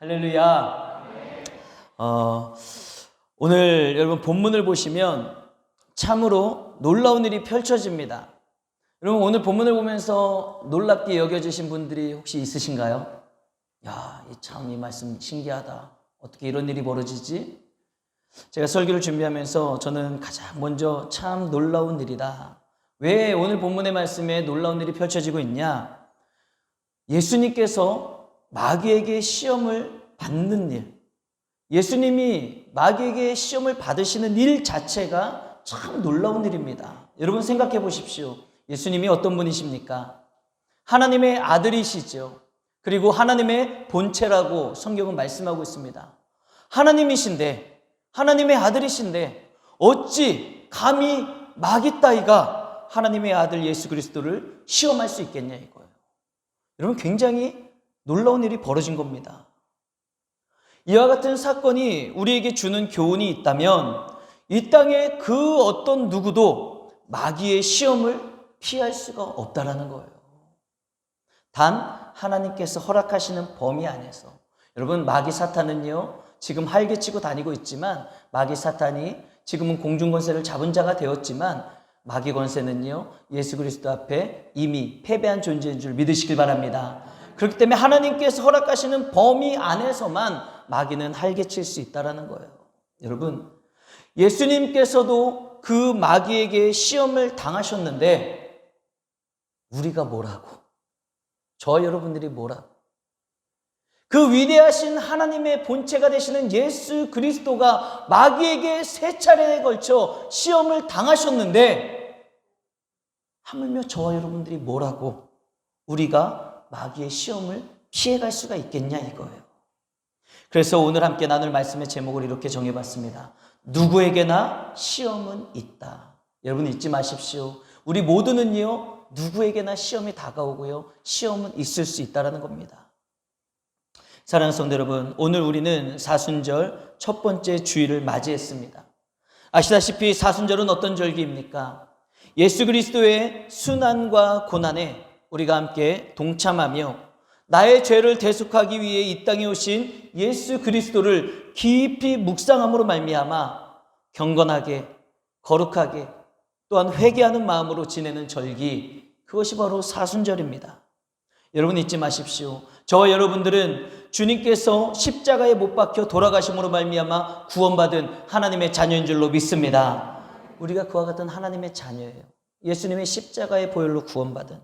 할렐루야. 오늘 여러분 본문을 보시면 참으로 놀라운 일이 펼쳐집니다. 여러분 오늘 본문을 보면서 놀랍게 여겨지신 분들이 혹시 있으신가요? 야, 참 이 말씀 신기하다. 어떻게 이런 일이 벌어지지? 제가 설교를 준비하면서 저는 가장 먼저 참 놀라운 일이다. 왜 오늘 본문의 말씀에 놀라운 일이 펼쳐지고 있냐? 예수님께서 마귀에게 시험을 받는 일, 예수님이 마귀에게 시험을 받으시는 일 자체가 참 놀라운 일입니다. 여러분 생각해 보십시오. 예수님이 어떤 분이십니까? 하나님의 아들이시죠. 그리고 하나님의 본체라고 성경은 말씀하고 있습니다. 하나님이신데, 하나님의 아들이신데 어찌 감히 마귀 따위가 하나님의 아들 예수 그리스도를 시험할 수 있겠냐 이거예요. 여러분 굉장히 놀라운 일이 벌어진 겁니다. 이와 같은 사건이 우리에게 주는 교훈이 있다면 이 땅에 그 어떤 누구도 마귀의 시험을 피할 수가 없다라는 거예요. 단 하나님께서 허락하시는 범위 안에서. 여러분 마귀 사탄은요 지금 활개치고 다니고 있지만 마귀 사탄이 지금은 공중권세를 잡은 자가 되었지만 마귀 권세는요 예수 그리스도 앞에 이미 패배한 존재인 줄 믿으시길 바랍니다. 그렇기 때문에 하나님께서 허락하시는 범위 안에서만 마귀는 활개칠 수 있다는 거예요. 여러분 예수님께서도 그 마귀에게 시험을 당하셨는데 우리가 뭐라고? 저 여러분들이 뭐라고? 그 위대하신 하나님의 본체가 되시는 예수 그리스도가 마귀에게 3차례에 걸쳐 시험을 당하셨는데 하물며 저와 여러분들이 뭐라고 우리가 마귀의 시험을 피해갈 수가 있겠냐 이거예요. 그래서 오늘 함께 나눌 말씀의 제목을 이렇게 정해봤습니다. 누구에게나 시험은 있다. 여러분 잊지 마십시오. 우리 모두는요 누구에게나 시험이 다가오고요 시험은 있을 수 있다는 겁니다. 사랑하는 성도 여러분, 오늘 우리는 사순절 첫 번째 주일을 맞이했습니다. 아시다시피 사순절은 어떤 절기입니까? 예수 그리스도의 순환과 고난에 우리가 함께 동참하며 나의 죄를 대속하기 위해 이 땅에 오신 예수 그리스도를 깊이 묵상함으로 말미암아 경건하게 거룩하게 또한 회개하는 마음으로 지내는 절기, 그것이 바로 사순절입니다. 여러분 잊지 마십시오. 저와 여러분들은 주님께서 십자가에 못 박혀 돌아가심으로 말미암아 구원받은 하나님의 자녀인 줄로 믿습니다. 우리가 그와 같은 하나님의 자녀예요. 예수님의 십자가의 보혈로 구원받은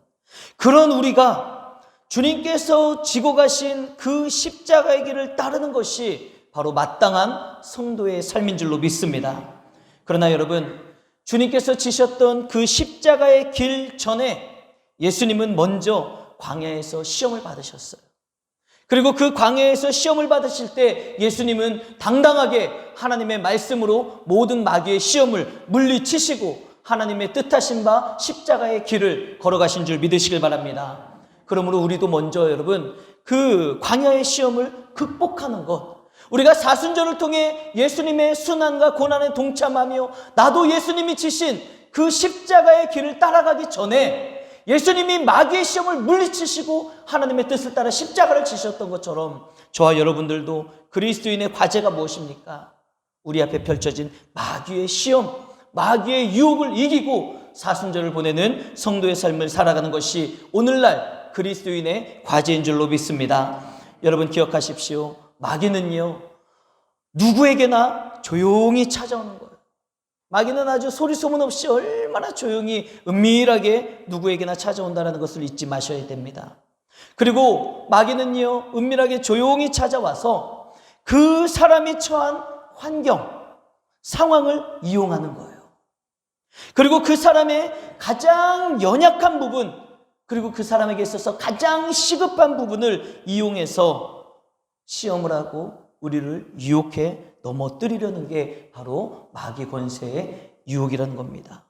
그런 우리가 주님께서 지고 가신 그 십자가의 길을 따르는 것이 바로 마땅한 성도의 삶인 줄로 믿습니다. 그러나 여러분 주님께서 지셨던 그 십자가의 길 전에 예수님은 먼저 광야에서 시험을 받으셨어요. 그리고 그 광야에서 시험을 받으실 때 예수님은 당당하게 하나님의 말씀으로 모든 마귀의 시험을 물리치시고 하나님의 뜻하신 바 십자가의 길을 걸어가신 줄 믿으시길 바랍니다. 그러므로 우리도 먼저 여러분 그 광야의 시험을 극복하는 것, 우리가 사순절을 통해 예수님의 순환과 고난에 동참하며 나도 예수님이 지신 그 십자가의 길을 따라가기 전에 예수님이 마귀의 시험을 물리치시고 하나님의 뜻을 따라 십자가를 지셨던 것처럼 저와 여러분들도 그리스도인의 과제가 무엇입니까? 우리 앞에 펼쳐진 마귀의 시험, 마귀의 유혹을 이기고 사순절을 보내는 성도의 삶을 살아가는 것이 오늘날 그리스도인의 과제인 줄로 믿습니다. 여러분 기억하십시오. 마귀는요 누구에게나 조용히 찾아오는 거예요. 마귀는 아주 소리 소문 없이 얼마나 조용히 은밀하게 누구에게나 찾아온다는 것을 잊지 마셔야 됩니다. 그리고 마귀는요 은밀하게 조용히 찾아와서 그 사람이 처한 환경, 상황을 이용하는 거예요. 그리고 그 사람의 가장 연약한 부분, 그리고 그 사람에게 있어서 가장 시급한 부분을 이용해서 시험을 하고 우리를 유혹해 넘어뜨리려는 게 바로 마귀 권세의 유혹이라는 겁니다.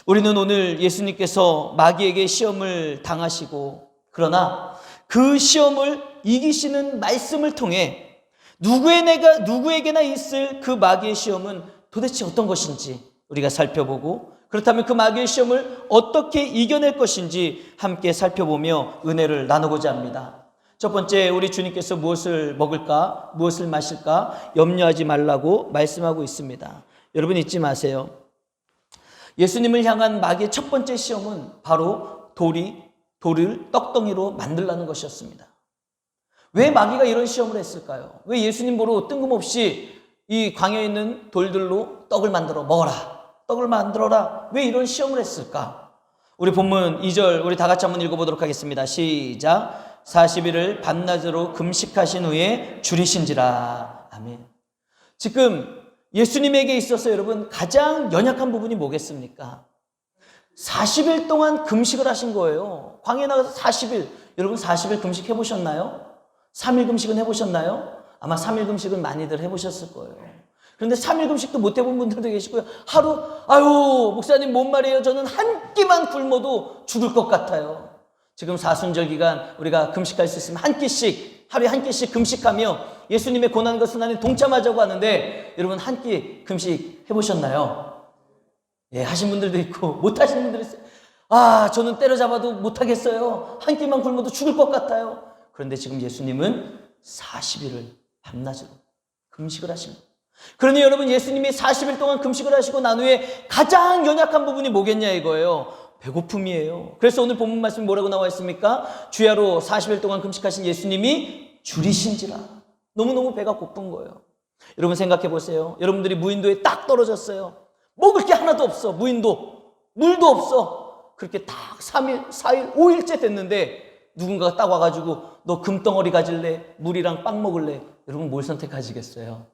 우리는 오늘 예수님께서 마귀에게 시험을 당하시고 그러나 그 시험을 이기시는 말씀을 통해 누구에게나 있을 그 마귀의 시험은 도대체 어떤 것인지 우리가 살펴보고 그렇다면 그 마귀의 시험을 어떻게 이겨낼 것인지 함께 살펴보며 은혜를 나누고자 합니다. 첫 번째, 우리 주님께서 무엇을 먹을까, 무엇을 마실까 염려하지 말라고 말씀하고 있습니다. 여러분 잊지 마세요. 예수님을 향한 마귀의 첫 번째 시험은 바로 돌을 떡덩이로 만들라는 것이었습니다. 왜 마귀가 이런 시험을 했을까요? 왜 예수님 보러 뜬금없이 이 광야에 있는 돌들로 떡을 만들어 먹어라, 떡을 만들어라, 왜 이런 시험을 했을까? 우리 본문 2절 우리 다 같이 한번 읽어보도록 하겠습니다. 시작. 40일을 밤낮으로 금식하신 후에 줄이신지라. 아멘. 지금 예수님에게 있어서 여러분 가장 연약한 부분이 뭐겠습니까? 40일 동안 금식을 하신 거예요. 광야에 나가서 40일. 여러분 40일 금식 해보셨나요? 3일 금식은 해보셨나요? 아마 3일 금식은 많이들 해보셨을 거예요. 그런데 3일 금식도 못 해본 분들도 계시고요. 하루, 아유 목사님 뭔 말이에요? 저는 한 끼만 굶어도 죽을 것 같아요. 지금 사순절 기간 우리가 금식할 수 있으면 한 끼씩, 하루에 한 끼씩 금식하며 예수님의 고난과 순환에 동참하자고 하는데, 여러분 한 끼 금식 해보셨나요? 예, 하신 분들도 있고 못 하시는 분들도 있어요. 아, 저는 때려잡아도 못 하겠어요. 한 끼만 굶어도 죽을 것 같아요. 그런데 지금 예수님은 40일을 밤낮으로 금식을 하십니다. 그러니 여러분, 예수님이 40일 동안 금식을 하시고 난 후에 가장 연약한 부분이 뭐겠냐 이거예요. 배고픔이에요. 그래서 오늘 본문 말씀이 뭐라고 나와 있습니까? 주야로 40일 동안 금식하신 예수님이 줄이신지라. 너무너무 배가 고픈 거예요. 여러분 생각해 보세요. 여러분들이 무인도에 딱 떨어졌어요. 먹을 게 하나도 없어. 무인도. 물도 없어. 그렇게 딱 3일, 4일, 5일째 됐는데 누군가가 딱 와가지고 너 금덩어리 가질래? 물이랑 빵 먹을래? 여러분 뭘 선택하시겠어요?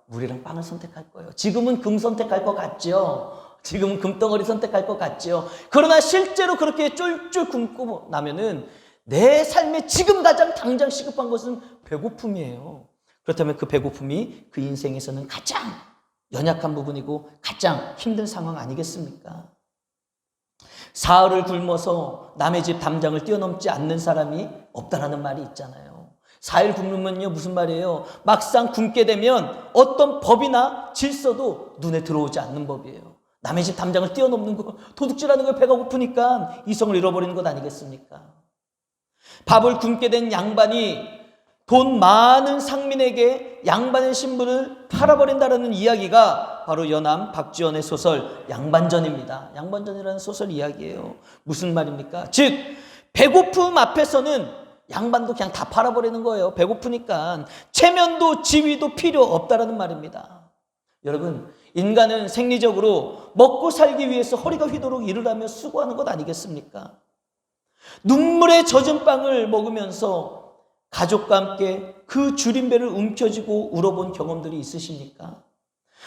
물이랑 빵을 선택할 거예요. 지금은 금 선택할 것 같죠? 지금은 금덩어리 선택할 것 같죠? 그러나 실제로 그렇게 쫄쫄 굶고 나면은 내 삶에 지금 가장 당장 시급한 것은 배고픔이에요. 그렇다면 그 배고픔이 그 인생에서는 가장 연약한 부분이고 가장 힘든 상황 아니겠습니까? 사흘을 굶어서 남의 집 담장을 뛰어넘지 않는 사람이 없다라는 말이 있잖아요. 4일 굶으면요 무슨 말이에요? 막상 굶게 되면 어떤 법이나 질서도 눈에 들어오지 않는 법이에요. 남의 집 담장을 뛰어넘는 거, 도둑질하는 거, 배가 고프니까 이성을 잃어버리는 것 아니겠습니까? 밥을 굶게 된 양반이 돈 많은 상민에게 양반의 신분을 팔아버린다라는 이야기가 바로 연암 박지원의 소설 양반전입니다. 양반전이라는 소설 이야기예요. 무슨 말입니까? 즉 배고픔 앞에서는 양반도 그냥 다 팔아버리는 거예요. 배고프니까. 체면도 지위도 필요 없다라는 말입니다. 여러분, 인간은 생리적으로 먹고 살기 위해서 허리가 휘도록 일을 하며 수고하는 것 아니겠습니까? 눈물에 젖은 빵을 먹으면서 가족과 함께 그 줄임배를 움켜쥐고 울어본 경험들이 있으십니까?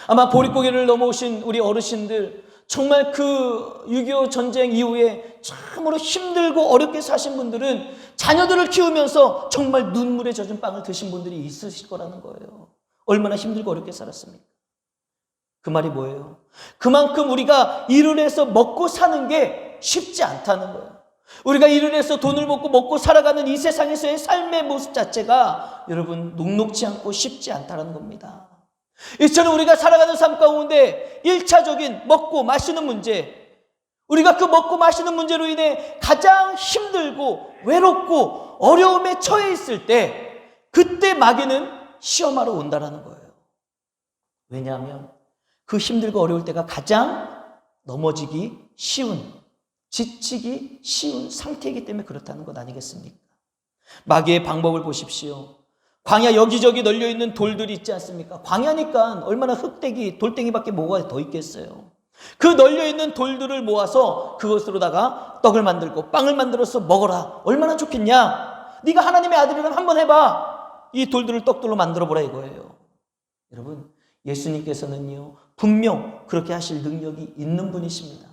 아마 보릿고개를 넘어오신 우리 어르신들, 정말 그 6.25 전쟁 이후에 참으로 힘들고 어렵게 사신 분들은 자녀들을 키우면서 정말 눈물에 젖은 빵을 드신 분들이 있으실 거라는 거예요. 얼마나 힘들고 어렵게 살았습니까? 그 말이 뭐예요? 그만큼 우리가 일을 해서 먹고 사는 게 쉽지 않다는 거예요. 우리가 일을 해서 돈을 벌고 먹고 살아가는 이 세상에서의 삶의 모습 자체가 여러분 녹록지 않고 쉽지 않다는 겁니다. 이처럼 우리가 살아가는 삶 가운데 1차적인 먹고 마시는 문제, 우리가 그 먹고 마시는 문제로 인해 가장 힘들고 외롭고 어려움에 처해 있을 때 그때 마귀는 시험하러 온다라는 거예요. 왜냐하면 그 힘들고 어려울 때가 가장 넘어지기 쉬운, 지치기 쉬운 상태이기 때문에 그렇다는 것 아니겠습니까? 마귀의 방법을 보십시오. 광야 여기저기 널려있는 돌들이 있지 않습니까? 광야니까 얼마나 흙대기, 돌덩이밖에 뭐가 더 있겠어요. 그 널려있는 돌들을 모아서 그것으로다가 떡을 만들고 빵을 만들어서 먹어라. 얼마나 좋겠냐? 네가 하나님의 아들이라면 한번 해봐. 이 돌들을 떡들로 만들어보라 이거예요. 여러분, 예수님께서는요 분명 그렇게 하실 능력이 있는 분이십니다.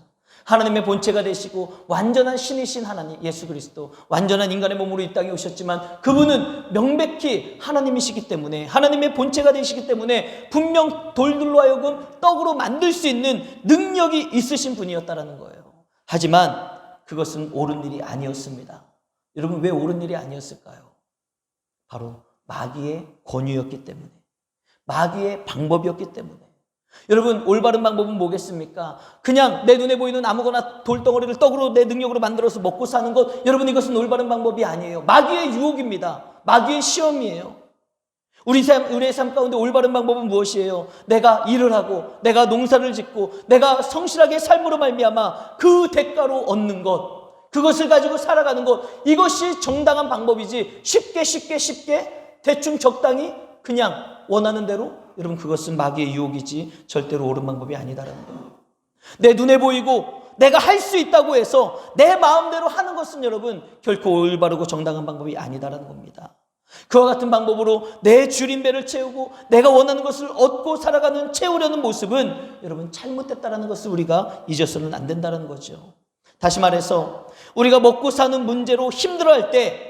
하나님의 본체가 되시고 완전한 신이신 하나님 예수 그리스도, 완전한 인간의 몸으로 이 땅에 오셨지만 그분은 명백히 하나님이시기 때문에, 하나님의 본체가 되시기 때문에 분명 돌들로 하여금 떡으로 만들 수 있는 능력이 있으신 분이었다라는 거예요. 하지만 그것은 옳은 일이 아니었습니다. 여러분, 왜 옳은 일이 아니었을까요? 바로 마귀의 권유였기 때문에, 마귀의 방법이었기 때문에, 여러분, 올바른 방법은 뭐겠습니까? 그냥 내 눈에 보이는 아무거나 돌덩어리를 떡으로 내 능력으로 만들어서 먹고 사는 것, 여러분, 이것은 올바른 방법이 아니에요. 마귀의 유혹입니다. 마귀의 시험이에요. 우리의 삶 가운데 올바른 방법은 무엇이에요? 내가 일을 하고 내가 농사를 짓고 내가 성실하게 삶으로 말미암아 그 대가로 얻는 것, 그것을 가지고 살아가는 것, 이것이 정당한 방법이지 쉽게 대충 적당히 그냥 원하는 대로, 여러분, 그것은 마귀의 유혹이지 절대로 옳은 방법이 아니다라는 거예요. 내 눈에 보이고 내가 할 수 있다고 해서 내 마음대로 하는 것은 여러분 결코 올바르고 정당한 방법이 아니다라는 겁니다. 그와 같은 방법으로 내 줄인 배를 채우고 내가 원하는 것을 얻고 살아가는, 채우려는 모습은 여러분 잘못됐다라는 것을 우리가 잊어서는 안 된다는 거죠. 다시 말해서 우리가 먹고 사는 문제로 힘들어할 때,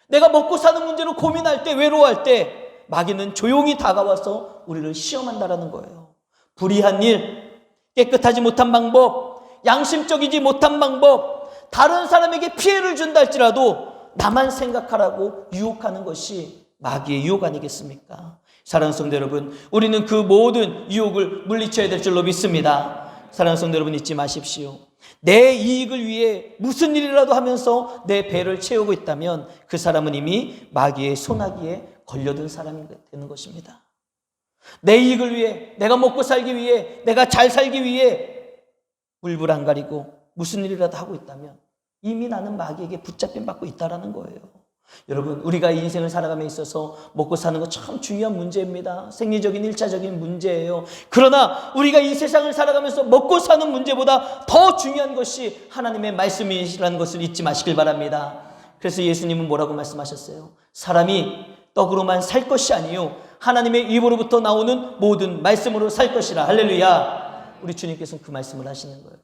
내가 먹고 사는 문제로 고민할 때, 외로워할 때 마귀는 조용히 다가와서 우리를 시험한다라는 거예요. 불의한 일, 깨끗하지 못한 방법, 양심적이지 못한 방법, 다른 사람에게 피해를 준다 할지라도 나만 생각하라고 유혹하는 것이 마귀의 유혹 아니겠습니까? 사랑하는 성도 여러분, 우리는 그 모든 유혹을 물리쳐야 될 줄로 믿습니다. 사랑하는 성도 여러분, 잊지 마십시오. 내 이익을 위해 무슨 일이라도 하면서 내 배를 채우고 있다면 그 사람은 이미 마귀의 소나기에 걸려든 사람이 되는 것입니다. 내 이익을 위해, 내가 먹고 살기 위해, 내가 잘 살기 위해 물불 안 가리고 무슨 일이라도 하고 있다면 이미 나는 마귀에게 붙잡힘 받고 있다라는 거예요. 여러분, 우리가 인생을 살아감에 있어서 먹고 사는 거 참 중요한 문제입니다. 생리적인 1차적인 문제예요. 그러나 우리가 이 세상을 살아가면서 먹고 사는 문제보다 더 중요한 것이 하나님의 말씀이라는 것을 잊지 마시길 바랍니다. 그래서 예수님은 뭐라고 말씀하셨어요? 사람이 떡으로만 살 것이 아니요 하나님의 입으로부터 나오는 모든 말씀으로 살 것이라. 할렐루야. 우리 주님께서는 그 말씀을 하시는 거예요.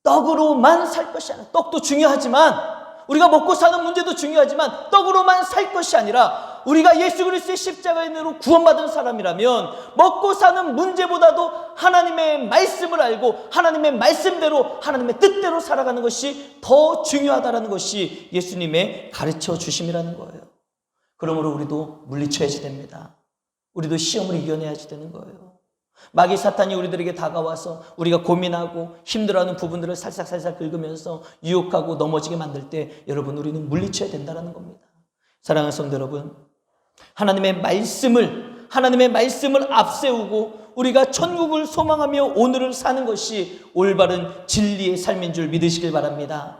떡으로만 살 것이 아니라, 떡도 중요하지만, 우리가 먹고 사는 문제도 중요하지만 떡으로만 살 것이 아니라 우리가 예수 그리스도의 십자가의 은혜로 구원받은 사람이라면 먹고 사는 문제보다도 하나님의 말씀을 알고 하나님의 말씀대로, 하나님의 뜻대로 살아가는 것이 더 중요하다는 것이 예수님의 가르쳐 주심이라는 거예요. 그러므로 우리도 물리쳐야지 됩니다. 우리도 시험을 이겨내야지 되는 거예요. 마귀 사탄이 우리들에게 다가와서 우리가 고민하고 힘들어하는 부분들을 살싹살싹 긁으면서 유혹하고 넘어지게 만들 때 여러분, 우리는 물리쳐야 된다는 겁니다. 사랑하는 성도 여러분, 하나님의 말씀을 앞세우고 우리가 천국을 소망하며 오늘을 사는 것이 올바른 진리의 삶인 줄 믿으시길 바랍니다.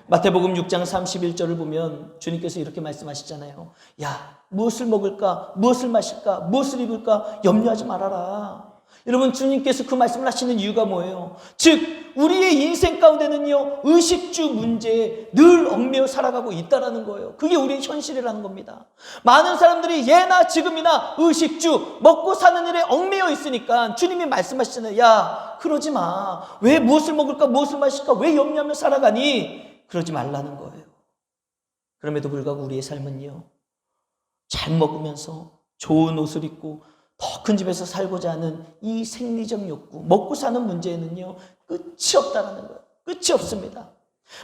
마태복음 6장 31절을 보면 주님께서 이렇게 말씀하시잖아요. 야, 무엇을 먹을까, 무엇을 마실까, 무엇을 입을까 염려하지 말아라. 여러분, 주님께서 그 말씀을 하시는 이유가 뭐예요? 즉 우리의 인생 가운데는요 의식주 문제에 늘 얽매여 살아가고 있다라는 거예요. 그게 우리의 현실이라는 겁니다. 많은 사람들이 예나 지금이나 의식주, 먹고 사는 일에 얽매여 있으니까 주님이 말씀하시잖아요. 야, 그러지 마. 왜 무엇을 먹을까, 무엇을 마실까, 왜 염려하며 살아가니? 그러지 말라는 거예요. 그럼에도 불구하고 우리의 삶은요, 잘 먹으면서 좋은 옷을 입고 더 큰 집에서 살고자 하는 이 생리적 욕구, 먹고 사는 문제에는요 끝이 없다는 거예요. 끝이 없습니다.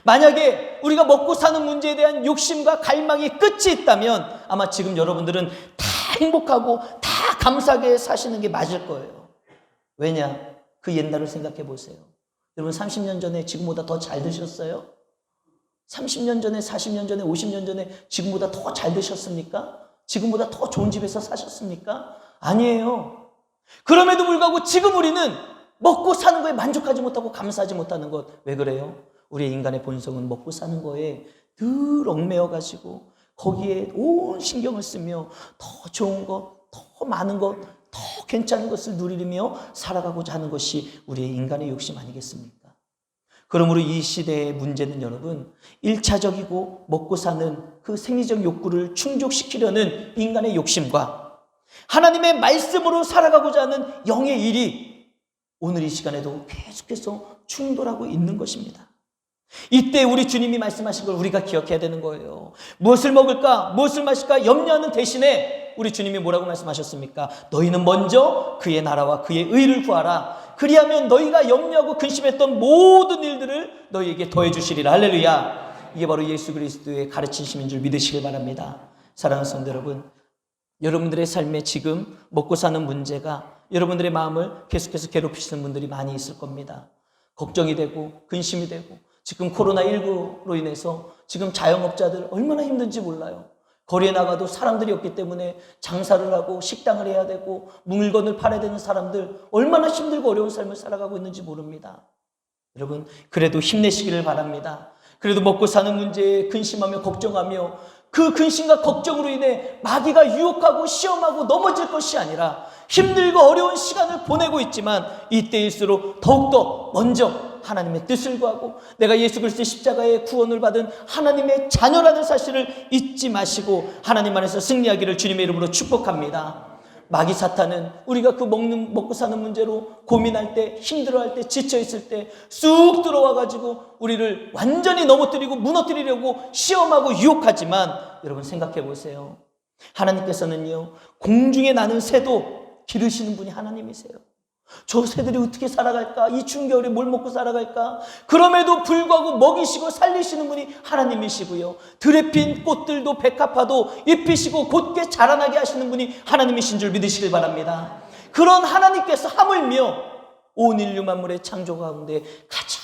만약에 우리가 먹고 사는 문제에 대한 욕심과 갈망이 끝이 있다면 아마 지금 여러분들은 다 행복하고 다 감사하게 사시는 게 맞을 거예요. 왜냐? 그 옛날을 생각해 보세요. 여러분, 30년 전에 지금보다 더 잘 드셨어요? 30년 전에, 40년 전에, 50년 전에 지금보다 더 잘 드셨습니까? 지금보다 더 좋은 집에서 사셨습니까? 아니에요. 그럼에도 불구하고 지금 우리는 먹고 사는 거에 만족하지 못하고 감사하지 못하는 것. 왜 그래요? 우리의 인간의 본성은 먹고 사는 거에 늘 얽매여가지고 거기에 온 신경을 쓰며 더 좋은 것, 더 많은 것, 더 괜찮은 것을 누리며 살아가고자 하는 것이 우리의 인간의 욕심 아니겠습니까? 그러므로 이 시대의 문제는 여러분, 1차적이고 먹고 사는 그 생리적 욕구를 충족시키려는 인간의 욕심과 하나님의 말씀으로 살아가고자 하는 영의 일이 오늘 이 시간에도 계속해서 충돌하고 있는 것입니다. 이때 우리 주님이 말씀하신 걸 우리가 기억해야 되는 거예요. 무엇을 먹을까, 무엇을 마실까 염려하는 대신에 우리 주님이 뭐라고 말씀하셨습니까? 너희는 먼저 그의 나라와 그의 의를 구하라. 그리하면 너희가 염려하고 근심했던 모든 일들을 너희에게 더해 주시리라. 할렐루야. 이게 바로 예수 그리스도의 가르치심인 줄 믿으시길 바랍니다. 사랑하는 성도 여러분, 여러분들의 삶에 지금 먹고 사는 문제가 여러분들의 마음을 계속해서 괴롭히시는 분들이 많이 있을 겁니다. 걱정이 되고 근심이 되고, 지금 코로나19로 인해서 지금 자영업자들 얼마나 힘든지 몰라요. 거리에 나가도 사람들이 없기 때문에 장사를 하고 식당을 해야 되고 물건을 팔아야 되는 사람들 얼마나 힘들고 어려운 삶을 살아가고 있는지 모릅니다. 여러분, 그래도 힘내시기를 바랍니다. 그래도 먹고 사는 문제에 근심하며 걱정하며 그 근심과 걱정으로 인해 마귀가 유혹하고 시험하고 넘어질 것이 아니라 힘들고 어려운 시간을 보내고 있지만 이때일수록 더욱더 먼저 하나님의 뜻을 구하고 내가 예수 그리스도의 십자가의 구원을 받은 하나님의 자녀라는 사실을 잊지 마시고 하나님 안에서 승리하기를 주님의 이름으로 축복합니다. 마귀 사탄은 우리가 그 먹고 사는 문제로 고민할 때, 힘들어할 때, 지쳐있을 때 쑥 들어와가지고 우리를 완전히 넘어뜨리고 무너뜨리려고 시험하고 유혹하지만, 여러분 생각해 보세요. 하나님께서는요, 공중에 나는 새도 기르시는 분이 하나님이세요. 저 새들이 어떻게 살아갈까? 이 추운 겨울에 뭘 먹고 살아갈까? 그럼에도 불구하고 먹이시고 살리시는 분이 하나님이시고요, 들에 핀 꽃들도 백합화도 입히시고 곧게 자라나게 하시는 분이 하나님이신 줄 믿으시길 바랍니다. 그런 하나님께서 하물며 온 인류 만물의 창조 가운데 가장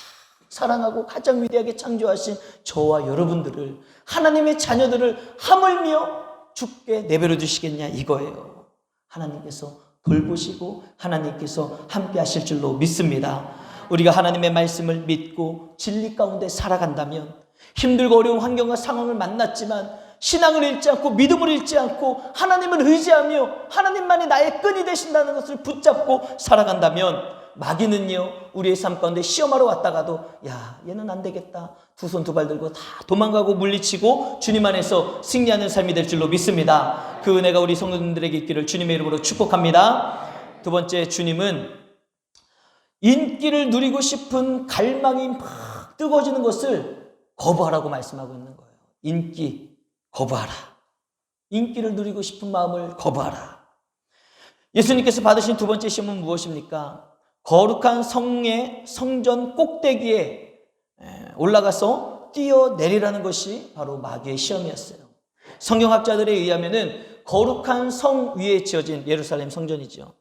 사랑하고 가장 위대하게 창조하신 저와 여러분들을, 하나님의 자녀들을 하물며 죽게 내버려 두시겠냐 이거예요. 하나님께서 돌보시고 하나님께서 함께 하실 줄로 믿습니다. 우리가 하나님의 말씀을 믿고 진리 가운데 살아간다면, 힘들고 어려운 환경과 상황을 만났지만 신앙을 잃지 않고 믿음을 잃지 않고 하나님을 의지하며 하나님만이 나의 끈이 되신다는 것을 붙잡고 살아간다면, 마귀는요, 우리의 삶 가운데 시험하러 왔다가도 야, 얘는 안 되겠다, 두 손 두 발 들고 다 도망가고 물리치고 주님 안에서 승리하는 삶이 될 줄로 믿습니다. 그 은혜가 우리 성도님들에게 있기를 주님의 이름으로 축복합니다. 두 번째, 주님은 인기를 누리고 싶은 갈망이 막 뜨거워지는 것을 거부하라고 말씀하고 있는 거예요. 인기 거부하라. 인기를 누리고 싶은 마음을 거부하라. 예수님께서 받으신 두 번째 시험은 무엇입니까? 거룩한 성의 성전 꼭대기에 올라가서 뛰어내리라는 것이 바로 마귀의 시험이었어요. 성경학자들에 의하면은 거룩한 성 위에 지어진 예루살렘 성전이죠.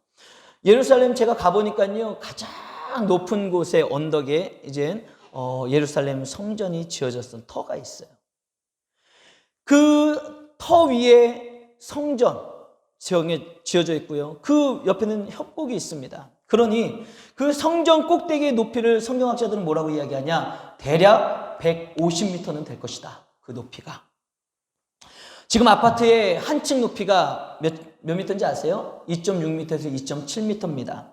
예루살렘 제가 가보니까요, 가장 높은 곳의 언덕에 이제 예루살렘 성전이 지어졌던 터가 있어요. 그 터 위에 성전 지어져 있고요, 그 옆에는 협곡이 있습니다. 그러니 그 성전 꼭대기의 높이를 성경학자들은 뭐라고 이야기하냐? 대략 150m는 될 것이다. 그 높이가. 지금 아파트의 한 층 높이가 몇 미터인지 아세요? 2.6m에서 2.7m입니다.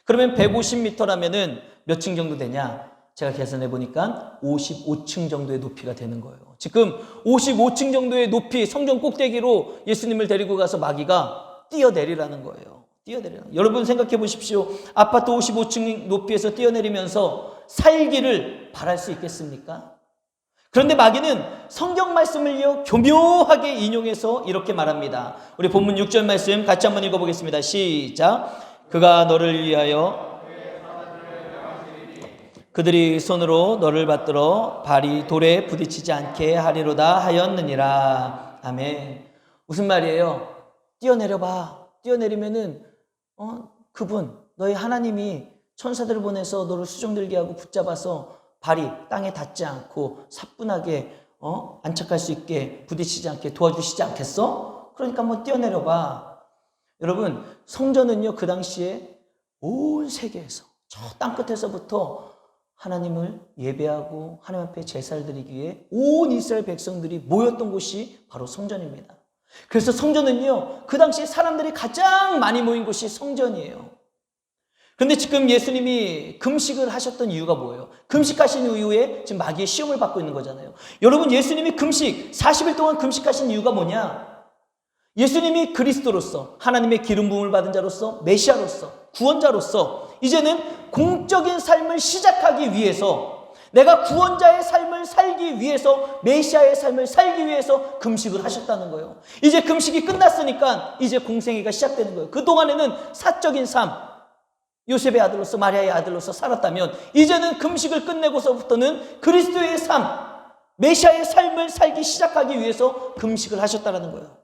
그러면 150m라면은 몇 층 정도 되냐? 제가 계산해 보니까 55층 정도의 높이가 되는 거예요. 지금 55층 정도의 높이 성전 꼭대기로 예수님을 데리고 가서 마귀가 뛰어내리라는 거예요. 뛰어내리라는. 여러분 생각해 보십시오. 아파트 55층 높이에서 뛰어내리면서 살기를 바랄 수 있겠습니까? 그런데 마귀는 성경 말씀을 교묘하게 인용해서 이렇게 말합니다. 우리 본문 6절 말씀 같이 한번 읽어보겠습니다. 시작. 그가 너를 위하여 그들이 손으로 너를 받들어 발이 돌에 부딪히지 않게 하리로다 하였느니라. 아멘. 무슨 말이에요? 뛰어내려봐. 뛰어내리면은 그분 너희 하나님이 천사들을 보내서 너를 수종들게 하고 붙잡아서 발이 땅에 닿지 않고 사뿐하게 안착할 수 있게 부딪히지 않게 도와주시지 않겠어? 그러니까 한번 뛰어내려봐. 여러분, 성전은요, 그 당시에 온 세계에서 저 땅끝에서부터 하나님을 예배하고 하나님 앞에 제사를 드리기 위해 온 이스라엘 백성들이 모였던 곳이 바로 성전입니다. 그래서 성전은요, 그 당시에 사람들이 가장 많이 모인 곳이 성전이에요. 그런데 지금 예수님이 금식을 하셨던 이유가 뭐예요? 금식하신 이후에 지금 마귀의 시험을 받고 있는 거잖아요. 여러분, 예수님이 40일 동안 금식하신 이유가 뭐냐? 예수님이 그리스도로서, 하나님의 기름 부음을 받은 자로서, 메시아로서, 구원자로서 이제는 공적인 삶을 시작하기 위해서, 내가 구원자의 삶을 살기 위해서, 메시아의 삶을 살기 위해서 금식을 하셨다는 거예요. 이제 금식이 끝났으니까 이제 공생애가 시작되는 거예요. 그동안에는 사적인 삶, 요셉의 아들로서 마리아의 아들로서 살았다면 이제는 금식을 끝내고서부터는 그리스도의 삶, 메시아의 삶을 살기 시작하기 위해서 금식을 하셨다는 거예요.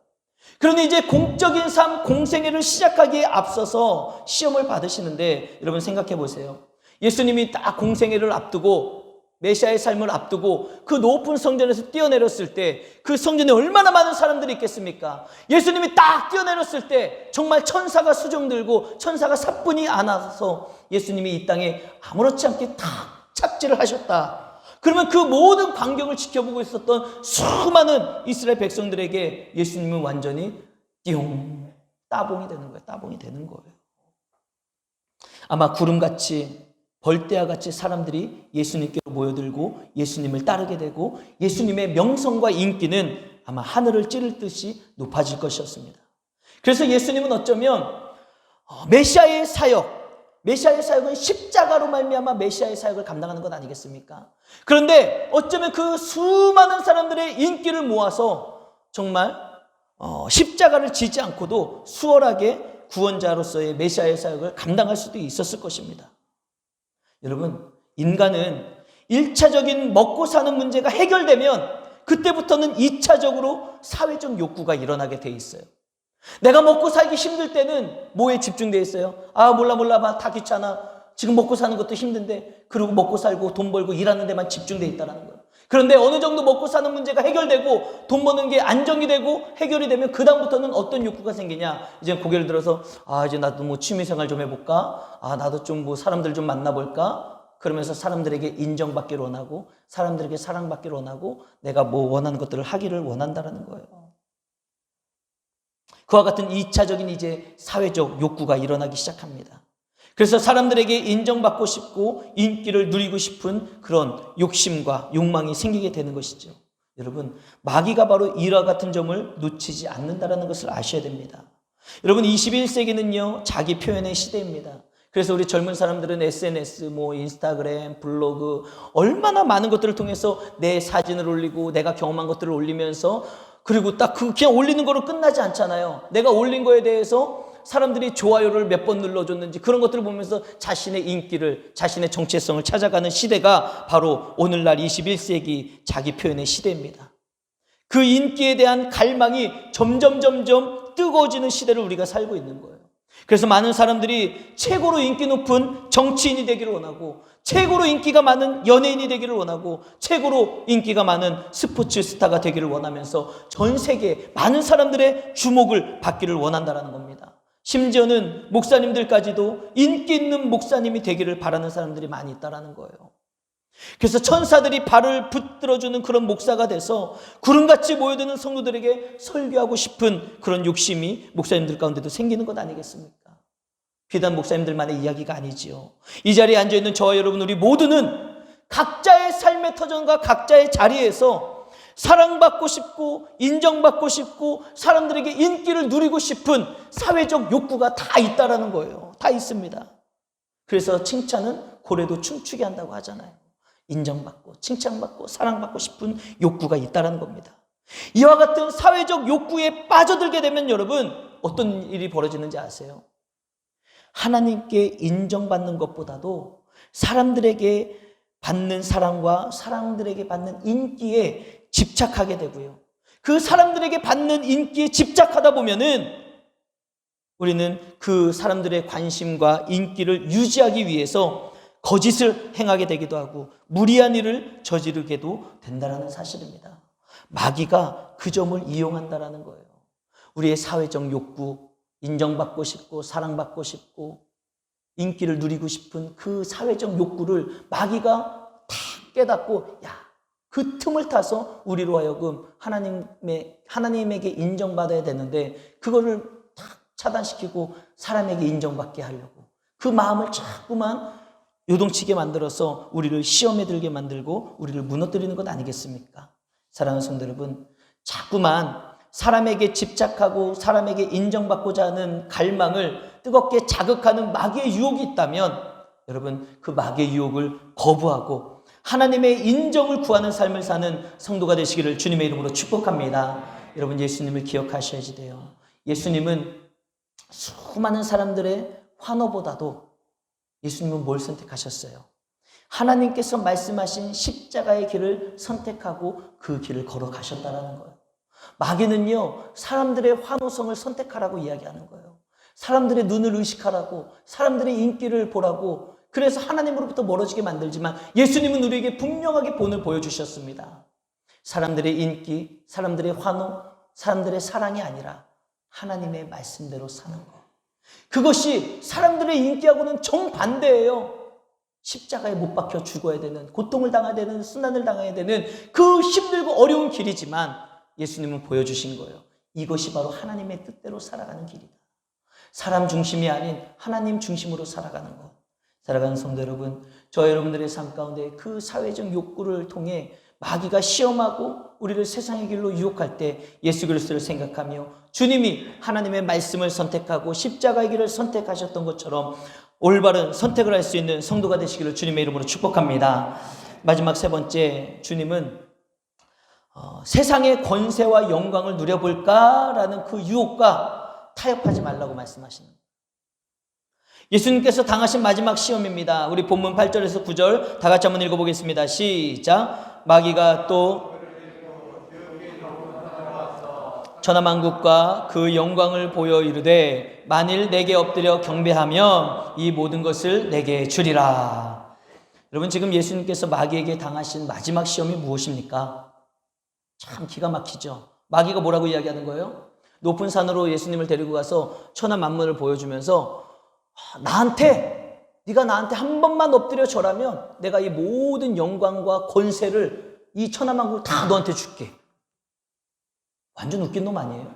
그런데 이제 공적인 삶, 공생애를 시작하기에 앞서서 시험을 받으시는데 여러분 생각해 보세요. 예수님이 딱 공생애를 앞두고 메시아의 삶을 앞두고 그 높은 성전에서 뛰어내렸을 때 그 성전에 얼마나 많은 사람들이 있겠습니까? 예수님이 딱 뛰어내렸을 때 정말 천사가 수종 들고 천사가 사뿐히 안아서 예수님이 이 땅에 아무렇지 않게 딱 착지를 하셨다. 그러면 그 모든 광경을 지켜보고 있었던 수많은 이스라엘 백성들에게 예수님은 완전히 띠용 따봉이 되는 거예요. 따봉이 되는 거예요. 아마 구름같이 벌떼와 같이 사람들이 예수님께로 모여들고 예수님을 따르게 되고 예수님의 명성과 인기는 아마 하늘을 찌를 듯이 높아질 것이었습니다. 그래서 예수님은 어쩌면 메시아의 사역은 십자가로 말미암아 메시아의 사역을 감당하는 것 아니겠습니까? 그런데 어쩌면 그 수많은 사람들의 인기를 모아서 정말 십자가를 지지 않고도 수월하게 구원자로서의 메시아의 사역을 감당할 수도 있었을 것입니다. 여러분, 인간은 1차적인 먹고 사는 문제가 해결되면 그때부터는 2차적으로 사회적 욕구가 일어나게 돼 있어요. 내가 먹고 살기 힘들 때는 뭐에 집중돼 있어요? 몰라 다 귀찮아. 지금 먹고 사는 것도 힘든데 그리고 먹고 살고 돈 벌고 일하는 데만 집중돼 있다는 거예요. 그런데 어느 정도 먹고 사는 문제가 해결되고 돈 버는 게 안정이 되고 해결이 되면 그 다음부터는 어떤 욕구가 생기냐? 이제 고개를 들어서 이제 나도 뭐 취미생활 좀 해볼까? 나도 좀 뭐 사람들 좀 만나볼까? 그러면서 사람들에게 인정받기를 원하고 사람들에게 사랑받기를 원하고 내가 뭐 원하는 것들을 하기를 원한다라는 거예요. 그와 같은 2차적인 이제 사회적 욕구가 일어나기 시작합니다. 그래서 사람들에게 인정받고 싶고 인기를 누리고 싶은 그런 욕심과 욕망이 생기게 되는 것이죠. 여러분, 마귀가 바로 이와 같은 점을 놓치지 않는다는 것을 아셔야 됩니다. 여러분, 21세기는요 자기 표현의 시대입니다. 그래서 우리 젊은 사람들은 SNS, 인스타그램, 블로그 얼마나 많은 것들을 통해서 내 사진을 올리고 내가 경험한 것들을 올리면서 그리고 딱 그냥 올리는 거로 끝나지 않잖아요. 내가 올린 거에 대해서 사람들이 좋아요를 몇 번 눌러줬는지 그런 것들을 보면서 자신의 인기를, 자신의 정체성을 찾아가는 시대가 바로 오늘날 21세기 자기 표현의 시대입니다. 그 인기에 대한 갈망이 점점 뜨거워지는 시대를 우리가 살고 있는 거예요. 그래서 많은 사람들이 최고로 인기 높은 정치인이 되기를 원하고 최고로 인기가 많은 연예인이 되기를 원하고 최고로 인기가 많은 스포츠 스타가 되기를 원하면서 전 세계 많은 사람들의 주목을 받기를 원한다는 겁니다. 심지어는 목사님들까지도 인기 있는 목사님이 되기를 바라는 사람들이 많이 있다는 거예요. 그래서 천사들이 발을 붙들어주는 그런 목사가 돼서 구름같이 모여드는 성도들에게 설교하고 싶은 그런 욕심이 목사님들 가운데도 생기는 것 아니겠습니까? 비단 목사님들만의 이야기가 아니지요. 이 자리에 앉아있는 저와 여러분 우리 모두는 각자의 삶의 터전과 각자의 자리에서 사랑받고 싶고 인정받고 싶고 사람들에게 인기를 누리고 싶은 사회적 욕구가 다 있다라는 거예요. 다 있습니다. 그래서 칭찬은 고래도 춤추게 한다고 하잖아요. 인정받고 칭찬받고 사랑받고 싶은 욕구가 있다는 겁니다. 이와 같은 사회적 욕구에 빠져들게 되면 여러분 어떤 일이 벌어지는지 아세요? 하나님께 인정받는 것보다도 사람들에게 받는 사랑과 사람들에게 받는 인기에 집착하게 되고요. 그 사람들에게 받는 인기에 집착하다 보면은 우리는 그 사람들의 관심과 인기를 유지하기 위해서 거짓을 행하게 되기도 하고 무리한 일을 저지르게도 된다는 사실입니다. 마귀가 그 점을 이용한다는 거예요. 우리의 사회적 욕구, 인정받고 싶고 사랑받고 싶고 인기를 누리고 싶은 그 사회적 욕구를 마귀가 다 깨닫고 그 틈을 타서 우리로 하여금 하나님에게 인정받아야 되는데 그거를 탁 차단시키고 사람에게 인정받게 하려고 그 마음을 자꾸만 요동치게 만들어서 우리를 시험에 들게 만들고 우리를 무너뜨리는 것 아니겠습니까? 사랑하는 성도 여러분, 자꾸만 사람에게 집착하고 사람에게 인정받고자 하는 갈망을 뜨겁게 자극하는 마귀의 유혹이 있다면 여러분 그 마귀의 유혹을 거부하고 하나님의 인정을 구하는 삶을 사는 성도가 되시기를 주님의 이름으로 축복합니다. 여러분 예수님을 기억하셔야지 돼요. 예수님은 수많은 사람들의 환호보다도 예수님은 뭘 선택하셨어요? 하나님께서 말씀하신 십자가의 길을 선택하고 그 길을 걸어가셨다는 거예요. 마귀는요, 사람들의 환호성을 선택하라고 이야기하는 거예요. 사람들의 눈을 의식하라고, 사람들의 인기를 보라고, 그래서 하나님으로부터 멀어지게 만들지만 예수님은 우리에게 분명하게 본을 보여주셨습니다. 사람들의 인기, 사람들의 환호, 사람들의 사랑이 아니라 하나님의 말씀대로 사는 것. 그것이 사람들의 인기하고는 정반대예요. 십자가에 못 박혀 죽어야 되는, 고통을 당해야 되는, 순환을 당해야 되는 그 힘들고 어려운 길이지만 예수님은 보여주신 거예요. 이것이 바로 하나님의 뜻대로 살아가는 길이다. 사람 중심이 아닌 하나님 중심으로 살아가는 것. 사랑하는 성도 여러분, 저 여러분들의 삶 가운데 그 사회적 욕구를 통해 마귀가 시험하고 우리를 세상의 길로 유혹할 때 예수 그리스도를 생각하며 주님이 하나님의 말씀을 선택하고 십자가의 길을 선택하셨던 것처럼 올바른 선택을 할 수 있는 성도가 되시기를 주님의 이름으로 축복합니다. 마지막 세 번째, 주님은 세상의 권세와 영광을 누려볼까라는 그 유혹과 타협하지 말라고 말씀하시는 거예요. 예수님께서 당하신 마지막 시험입니다. 우리 본문 8절에서 9절 다 같이 한번 읽어보겠습니다. 시작. 마귀가 또 천하만국과 그 영광을 보여 이르되 만일 내게 엎드려 경배하면 이 모든 것을 내게 주리라. 여러분, 지금 예수님께서 마귀에게 당하신 마지막 시험이 무엇입니까? 참 기가 막히죠. 마귀가 뭐라고 이야기하는 거예요? 높은 산으로 예수님을 데리고 가서 천하 만물을 보여주면서 네가 나한테 한 번만 엎드려 절하면 내가 이 모든 영광과 권세를, 이 천하 만국을 다 너한테 줄게. 완전 웃긴 놈 아니에요?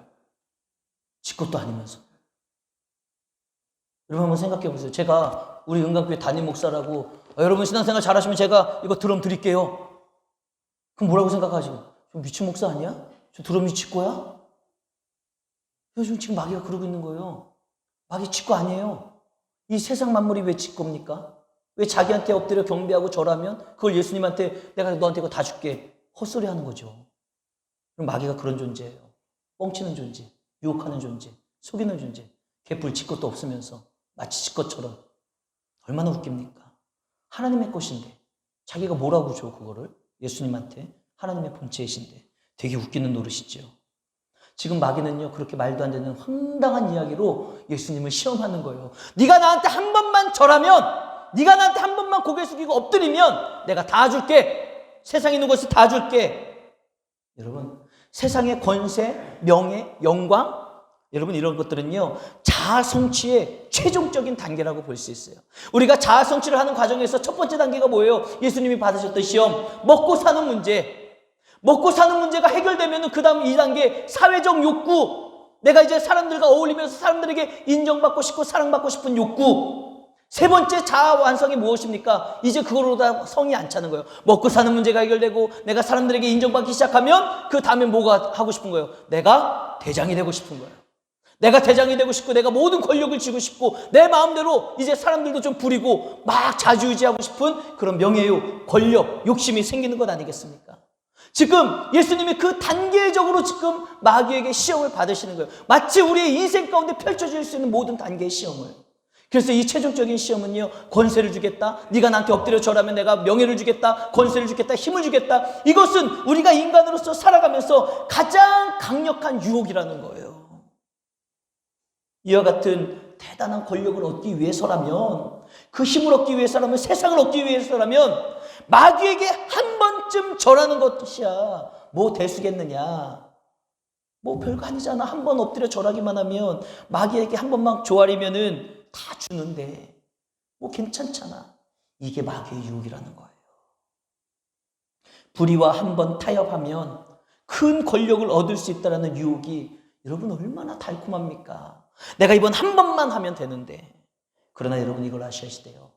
지 것도 아니면서. 여러분 한번 생각해 보세요. 제가 우리 은강교회 담임 목사라고 여러분 신앙생활 잘하시면 제가 이거 드럼 드릴게요. 그럼 뭐라고 생각하시고? 저 미친 목사 아니야? 저 드럼이 지 거야? 요즘 지금 마귀가 그러고 있는 거예요. 마귀 지 거 아니에요. 이 세상 만물이 왜 지 겁니까? 왜 자기한테 엎드려 경배하고 절하면 그걸 예수님한테 내가 너한테 이거 다 줄게. 헛소리 하는 거죠. 그럼 마귀가 그런 존재예요. 뻥치는 존재, 유혹하는 존재, 속이는 존재. 개뿔 지 것도 없으면서 마치 지 것처럼. 얼마나 웃깁니까? 하나님의 것인데 자기가 뭐라고 줘 그거를? 예수님한테. 하나님의 본체이신데 되게 웃기는 노릇이죠. 지금 마귀는요, 그렇게 말도 안 되는 황당한 이야기로 예수님을 시험하는 거예요. 네가 나한테 한 번만 절하면, 네가 나한테 한 번만 고개 숙이고 엎드리면 내가 다 줄게. 세상에 있는 것을 다 줄게. 여러분, 세상의 권세, 명예, 영광, 여러분 이런 것들은요, 자아 성취의 최종적인 단계라고 볼 수 있어요. 우리가 자아 성취를 하는 과정에서 첫 번째 단계가 뭐예요? 예수님이 받으셨던 시험, 먹고 사는 문제. 먹고 사는 문제가 해결되면 그 다음 2단계 사회적 욕구. 내가 이제 사람들과 어울리면서 사람들에게 인정받고 싶고 사랑받고 싶은 욕구. 세 번째 자아 완성이 무엇입니까? 이제 그걸로 다 성이 안 차는 거예요. 먹고 사는 문제가 해결되고 내가 사람들에게 인정받기 시작하면 그 다음에 뭐가 하고 싶은 거예요? 내가 대장이 되고 싶은 거예요. 내가 대장이 되고 싶고 내가 모든 권력을 쥐고 싶고 내 마음대로 이제 사람들도 좀 부리고 막 자주유지하고 싶은 그런 명예욕, 권력, 욕심이 생기는 것 아니겠습니까? 지금 예수님이 그 단계적으로 지금 마귀에게 시험을 받으시는 거예요. 마치 우리의 인생 가운데 펼쳐질 수 있는 모든 단계의 시험을. 그래서 이 최종적인 시험은요, 권세를 주겠다. 네가 나한테 엎드려 절하면 내가 명예를 주겠다. 권세를 주겠다. 힘을 주겠다. 이것은 우리가 인간으로서 살아가면서 가장 강력한 유혹이라는 거예요. 이와 같은 대단한 권력을 얻기 위해서라면, 그 힘을 얻기 위해서라면, 세상을 얻기 위해서라면 마귀에게 한 번쯤 절하는 것이야. 뭐 대수겠느냐. 뭐 별거 아니잖아. 한 번 엎드려 절하기만 하면 마귀에게 한 번만 조아리면은 다 주는데 뭐 괜찮잖아. 이게 마귀의 유혹이라는 거예요. 불의와 한 번 타협하면 큰 권력을 얻을 수 있다는 유혹이 여러분 얼마나 달콤합니까? 내가 이번 한 번만 하면 되는데. 그러나 여러분 이걸 아셔야 돼요.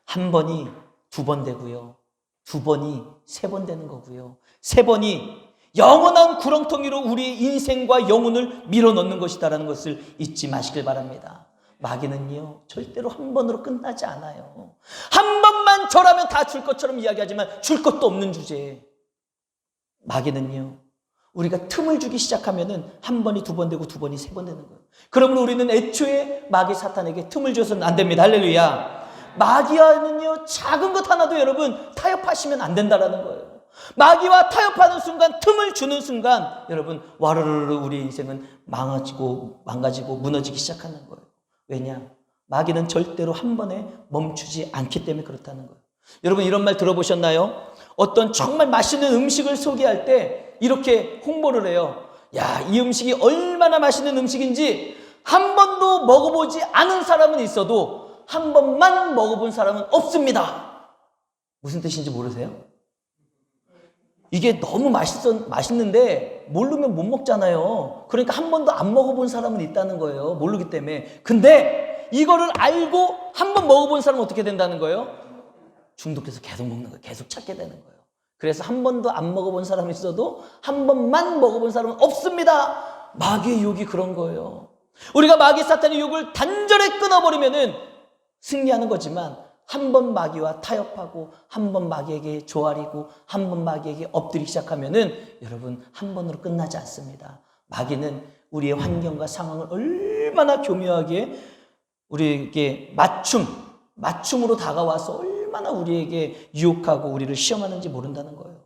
한 번이 두 번 되고요. 두 번이 세 번 되는 거고요. 세 번이 영원한 구렁텅이로 우리의 인생과 영혼을 밀어넣는 것이다라는 것을 잊지 마시길 바랍니다. 마귀는요, 절대로 한 번으로 끝나지 않아요. 한 번만 절하면 다 줄 것처럼 이야기하지만 줄 것도 없는 주제에 마귀는요, 우리가 틈을 주기 시작하면은 한 번이 두 번 되고 두 번이 세 번 되는 거예요. 그러므로 우리는 애초에 마귀 사탄에게 틈을 줘서는 안 됩니다. 할렐루야. 마귀와는요, 작은 것 하나도 여러분 타협하시면 안 된다라는 거예요. 마귀와 타협하는 순간, 틈을 주는 순간 여러분 와르르르 우리의 인생은 망가지고 무너지기 시작하는 거예요. 왜냐? 마귀는 절대로 한 번에 멈추지 않기 때문에 그렇다는 거예요. 여러분 이런 말 들어보셨나요? 어떤 정말 맛있는 음식을 소개할 때 이렇게 홍보를 해요. 야, 이 음식이 얼마나 맛있는 음식인지 한 번도 먹어보지 않은 사람은 있어도 한 번만 먹어본 사람은 없습니다. 무슨 뜻인지 모르세요? 이게 너무 맛있는데 모르면 못 먹잖아요. 그러니까 한 번도 안 먹어본 사람은 있다는 거예요. 모르기 때문에. 근데 이거를 알고 한 번 먹어본 사람은 어떻게 된다는 거예요? 중독해서 계속 먹는 거예요. 계속 찾게 되는 거예요. 그래서 한 번도 안 먹어본 사람이 있어도 한 번만 먹어본 사람은 없습니다. 마귀의 유혹이 그런 거예요. 우리가 마귀 사탄의 유혹을 단절에 끊어버리면은 승리하는 거지만 한 번 마귀와 타협하고 한 번 마귀에게 조아리고 한 번 마귀에게 엎드리기 시작하면은 여러분 한 번으로 끝나지 않습니다. 마귀는 우리의 환경과 상황을 얼마나 교묘하게 우리에게 맞춤으로 다가와서 얼마나 우리에게 유혹하고 우리를 시험하는지 모른다는 거예요.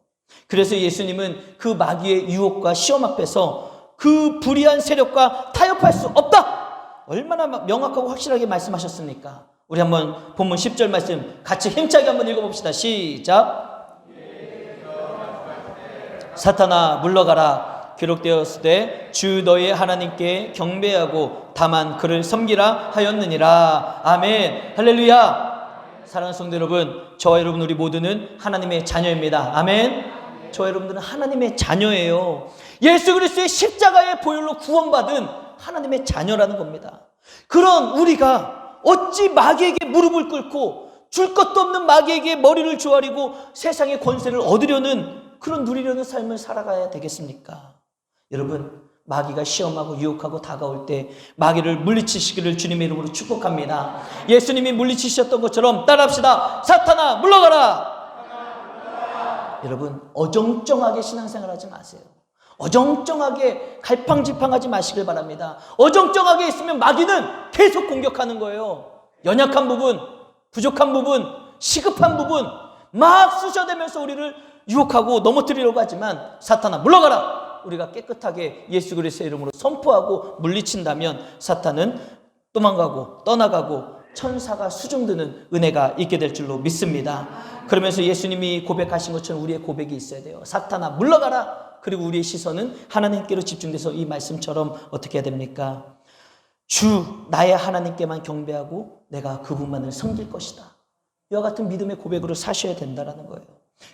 그래서 예수님은 그 마귀의 유혹과 시험 앞에서 그 불의한 세력과 타협할 수 없다. 얼마나 명확하고 확실하게 말씀하셨습니까? 우리 한번 본문 10절 말씀 같이 힘차게 한번 읽어봅시다. 시작. 사탄아 물러가라. 기록되었으되 주 너의 하나님께 경배하고 다만 그를 섬기라 하였느니라. 아멘. 할렐루야. 사랑하는 성도 여러분, 저와 여러분 우리 모두는 하나님의 자녀입니다. 아멘. 저와 여러분들은 하나님의 자녀예요. 예수 그리스도의 십자가의 보혈로 구원받은 하나님의 자녀라는 겁니다. 그런 우리가 어찌 마귀에게 무릎을 꿇고 줄 것도 없는 마귀에게 머리를 조아리고 세상의 권세를 얻으려는 그런 누리려는 삶을 살아가야 되겠습니까? 여러분 마귀가 시험하고 유혹하고 다가올 때 마귀를 물리치시기를 주님의 이름으로 축복합니다. 예수님이 물리치셨던 것처럼 따라합시다. 사탄아 물러가라. 여러분 어정쩡하게 신앙생활하지 마세요. 어정쩡하게 갈팡질팡하지 마시길 바랍니다. 어정쩡하게 있으면 마귀는 계속 공격하는 거예요. 연약한 부분, 부족한 부분, 시급한 부분 막 쑤셔대면서 우리를 유혹하고 넘어뜨리려고 하지만 사탄아 물러가라. 우리가 깨끗하게 예수 그리스도의 이름으로 선포하고 물리친다면 사탄은 도망가고 떠나가고 천사가 수중드는 은혜가 있게 될 줄로 믿습니다. 그러면서 예수님이 고백하신 것처럼 우리의 고백이 있어야 돼요. 사탄아 물러가라. 그리고 우리의 시선은 하나님께로 집중돼서 이 말씀처럼 어떻게 해야 됩니까? 주 나의 하나님께만 경배하고 내가 그분만을 섬길 것이다. 이와 같은 믿음의 고백으로 사셔야 된다는 거예요.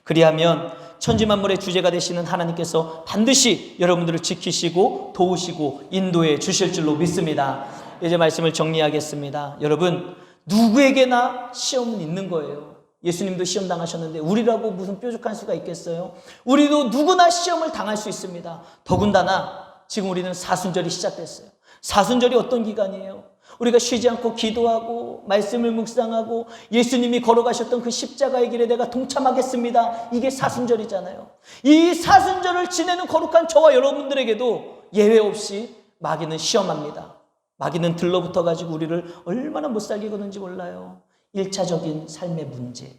그리하면 천지만물의 주제가 되시는 하나님께서 반드시 여러분들을 지키시고 도우시고 인도해 주실 줄로 믿습니다. 이제 말씀을 정리하겠습니다. 여러분 누구에게나 시험은 있는 거예요. 예수님도 시험 당하셨는데 우리라고 무슨 뾰족한 수가 있겠어요? 우리도 누구나 시험을 당할 수 있습니다. 더군다나 지금 우리는 사순절이 시작됐어요. 사순절이 어떤 기간이에요? 우리가 쉬지 않고 기도하고 말씀을 묵상하고 예수님이 걸어가셨던 그 십자가의 길에 내가 동참하겠습니다. 이게 사순절이잖아요. 이 사순절을 지내는 거룩한 저와 여러분들에게도 예외 없이 마귀는 시험합니다. 마귀는 들러붙어 가지고 우리를 얼마나 못 살게 거는지 몰라요. 1차적인 삶의 문제,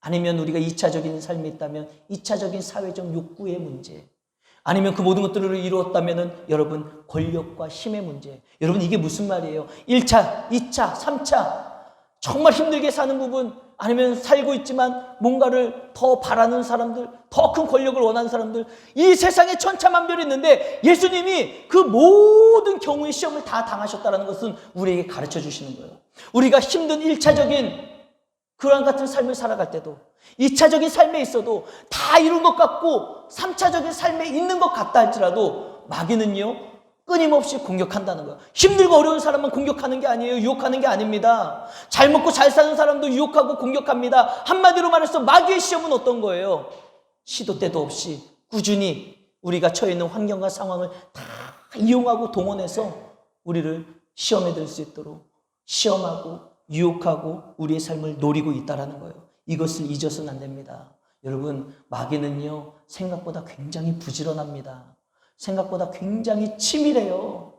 아니면 우리가 2차적인 삶이 있다면 2차적인 사회적 욕구의 문제, 아니면 그 모든 것들을 이루었다면 여러분 권력과 힘의 문제. 여러분 이게 무슨 말이에요? 1차, 2차, 3차 정말 힘들게 사는 부분, 아니면 살고 있지만 뭔가를 더 바라는 사람들, 더 큰 권력을 원하는 사람들, 이 세상에 천차만별이 있는데 예수님이 그 모든 경우의 시험을 다 당하셨다는 것은 우리에게 가르쳐 주시는 거예요. 우리가 힘든 1차적인 그런 같은 삶을 살아갈 때도 2차적인 삶에 있어도 다 이룬 것 같고 3차적인 삶에 있는 것 같다 할지라도 마귀는요 끊임없이 공격한다는 거예요. 힘들고 어려운 사람만 공격하는 게 아니에요. 유혹하는 게 아닙니다. 잘 먹고 잘 사는 사람도 유혹하고 공격합니다. 한마디로 말해서 마귀의 시험은 어떤 거예요? 시도 때도 없이 꾸준히 우리가 처해 있는 환경과 상황을 다 이용하고 동원해서 우리를 시험에 들 수 있도록 시험하고 유혹하고 우리의 삶을 노리고 있다는 거예요. 이것을 잊어서는 안 됩니다. 여러분 마귀는요 생각보다 굉장히 부지런합니다. 생각보다 굉장히 치밀해요.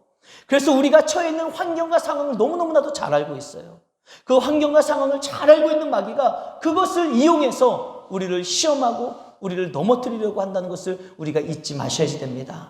그래서 우리가 처해 있는 환경과 상황을 너무너무나도 잘 알고 있어요. 그 환경과 상황을 잘 알고 있는 마귀가 그것을 이용해서 우리를 시험하고 우리를 넘어뜨리려고 한다는 것을 우리가 잊지 마셔야지 됩니다.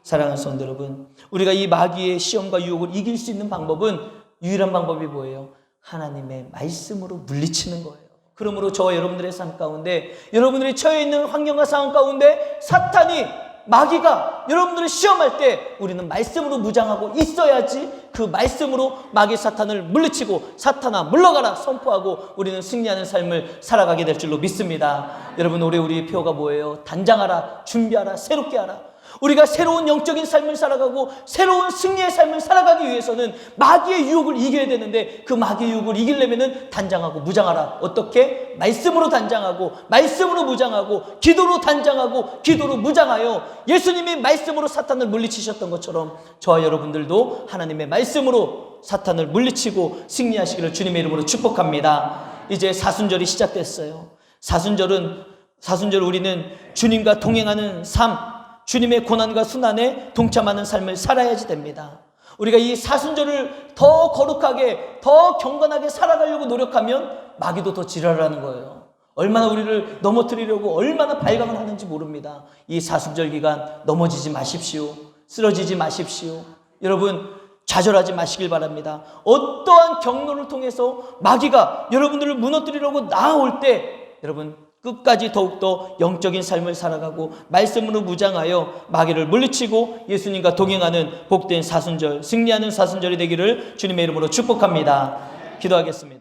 사랑하는 성도 여러분, 우리가 이 마귀의 시험과 유혹을 이길 수 있는 방법은 유일한 방법이 뭐예요? 하나님의 말씀으로 물리치는 거예요. 그러므로 저와 여러분들의 삶 가운데, 여러분들이 처해 있는 환경과 상황 가운데 사탄이, 마귀가 여러분들을 시험할 때 우리는 말씀으로 무장하고 있어야지 그 말씀으로 마귀 사탄을 물리치고 사탄아 물러가라 선포하고 우리는 승리하는 삶을 살아가게 될 줄로 믿습니다. 여러분, 우리의 표가 뭐예요? 단장하라, 준비하라, 새롭게 하라. 우리가 새로운 영적인 삶을 살아가고 새로운 승리의 삶을 살아가기 위해서는 마귀의 유혹을 이겨야 되는데, 그 마귀의 유혹을 이기려면 단장하고 무장하라. 어떻게? 말씀으로 단장하고 말씀으로 무장하고 기도로 단장하고 기도로 무장하여 예수님이 말씀으로 사탄을 물리치셨던 것처럼 저와 여러분들도 하나님의 말씀으로 사탄을 물리치고 승리하시기를 주님의 이름으로 축복합니다. 이제 사순절이 시작됐어요. 사순절 우리는 주님과 동행하는 삶, 주님의 고난과 순환에 동참하는 삶을 살아야지 됩니다. 우리가 이 사순절을 더 거룩하게, 더 경건하게 살아가려고 노력하면 마귀도 더 지랄하는 거예요. 얼마나 우리를 넘어뜨리려고 얼마나 발광을 하는지 모릅니다. 이 사순절 기간 넘어지지 마십시오. 쓰러지지 마십시오. 여러분, 좌절하지 마시길 바랍니다. 어떠한 경로를 통해서 마귀가 여러분들을 무너뜨리려고 나아올 때 여러분 끝까지 더욱더 영적인 삶을 살아가고 말씀으로 무장하여 마귀를 물리치고 예수님과 동행하는 복된 사순절, 승리하는 사순절이 되기를 주님의 이름으로 축복합니다. 기도하겠습니다.